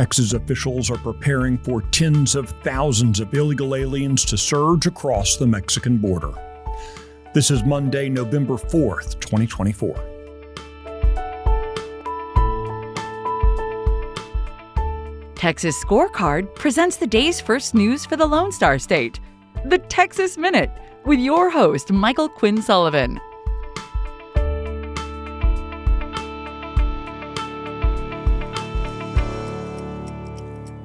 Texas officials are preparing for tens of thousands of illegal aliens to surge across the Mexican border. This is Monday, November 4th, 2024. Texas Scorecard presents the day's first news for the Lone Star State, the Texas Minute, with your host, Michael Quinn Sullivan.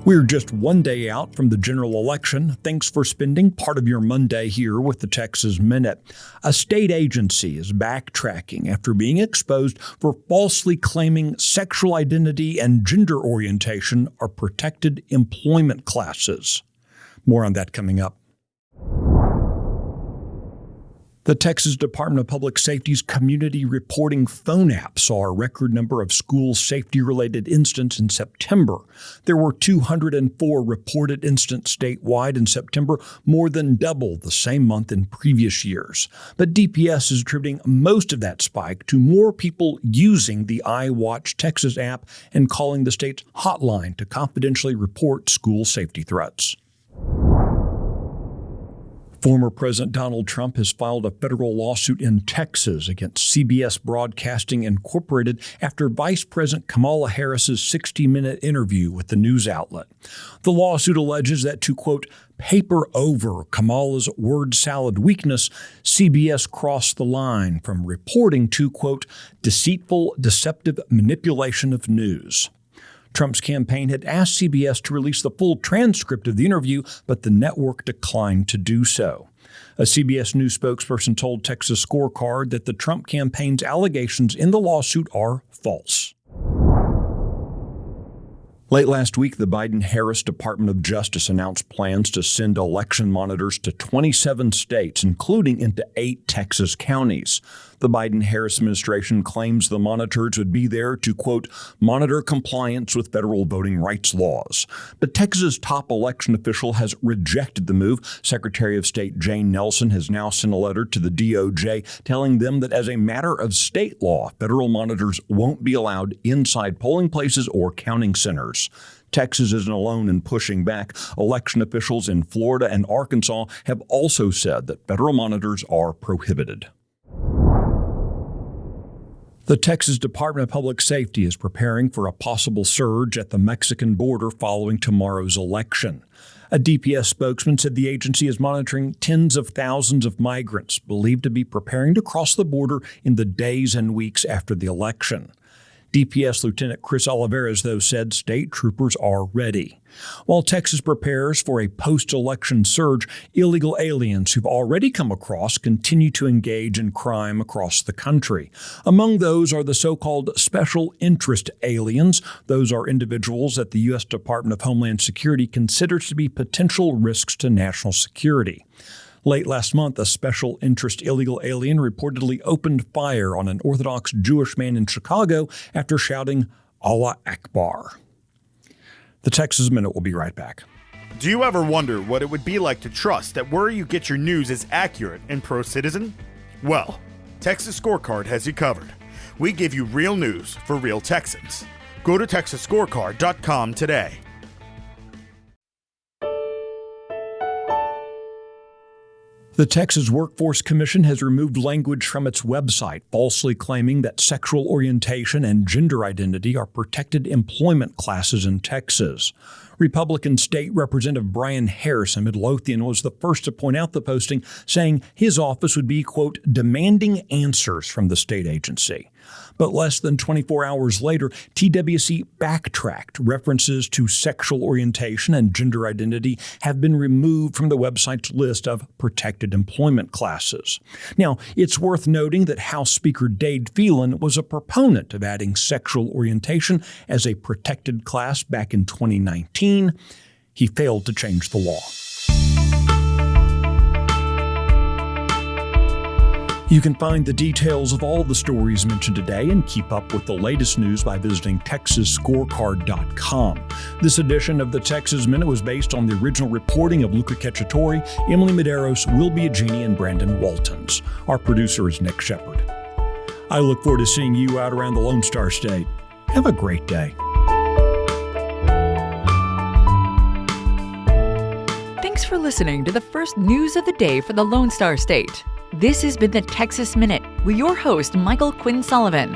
We're just one day out from the general election. Thanks for spending part of your Monday here with the Texas Minute. A state agency is backtracking after being exposed for falsely claiming sexual identity and gender orientation are protected employment classes. More on that coming up. The Texas Department of Public Safety's community reporting phone app saw a record number of school safety-related incidents in September. There were 204 reported incidents statewide in September, more than double the same month in previous years. But DPS is attributing most of that spike to more people using the iWatch Texas app and calling the state's hotline to confidentially report school safety threats. Former President Donald Trump has filed a federal lawsuit in Texas against CBS Broadcasting Incorporated after Vice President Kamala Harris's 60-minute interview with the news outlet. The lawsuit alleges that to, quote, paper over Kamala's word salad weakness, CBS crossed the line from reporting to, quote, deceitful, deceptive manipulation of news. Trump's campaign had asked CBS to release the full transcript of the interview, but the network declined to do so. A CBS News spokesperson told Texas Scorecard that the Trump campaign's allegations in the lawsuit are false. Late last week, the Biden-Harris Department of Justice announced plans to send election monitors to 27 states, including into 8 Texas counties. The Biden-Harris administration claims the monitors would be there to, quote, monitor compliance with federal voting rights laws. But Texas' top election official has rejected the move. Secretary of State Jane Nelson has now sent a letter to the DOJ telling them that as a matter of state law, federal monitors won't be allowed inside polling places or counting centers. Texas isn't alone in pushing back. Election officials in Florida and Arkansas have also said that federal monitors are prohibited. The Texas Department of Public Safety is preparing for a possible surge at the Mexican border following tomorrow's election. A DPS spokesman said the agency is monitoring tens of thousands of migrants believed to be preparing to cross the border in the days and weeks after the election. DPS Lieutenant Chris Olivares, though, said state troopers are ready. While Texas prepares for a post-election surge, illegal aliens who've already come across continue to engage in crime across the country. Among those are the so-called special interest aliens. Those are individuals that the U.S. Department of Homeland Security considers to be potential risks to national security. Late last month, a special interest illegal alien reportedly opened fire on an Orthodox Jewish man in Chicago after shouting, Allah Akbar. The Texas Minute will be right back. Do you ever wonder what it would be like to trust that where you get your news is accurate and pro-citizen? Well, Texas Scorecard has you covered. We give you real news for real Texans. Go to TexasScorecard.com today. The Texas Workforce Commission has removed language from its website, falsely claiming that sexual orientation and gender identity are protected employment classes in Texas. Republican State Representative Brian Harris, a Midlothian, was the first to point out the posting, saying his office would be, quote, demanding answers from the state agency. But less than 24 hours later, TWC backtracked. References to sexual orientation and gender identity have been removed from the website's list of protected employment classes. Now, it's worth noting that House Speaker Dade Phelan was a proponent of adding sexual orientation as a protected class back in 2019. He failed to change the law. You can find the details of all the stories mentioned today and keep up with the latest news by visiting TexasScorecard.com. This edition of the Texas Minute was based on the original reporting of Luca Cacciatore, Emily Medeiros, Will Biagini, and Brandon Waltons. Our producer is Nick Shepard. I look forward to seeing you out around the Lone Star State. Have a great day. Thanks for listening to the first news of the day for the Lone Star State. This has been the Texas Minute with your host, Michael Quinn Sullivan.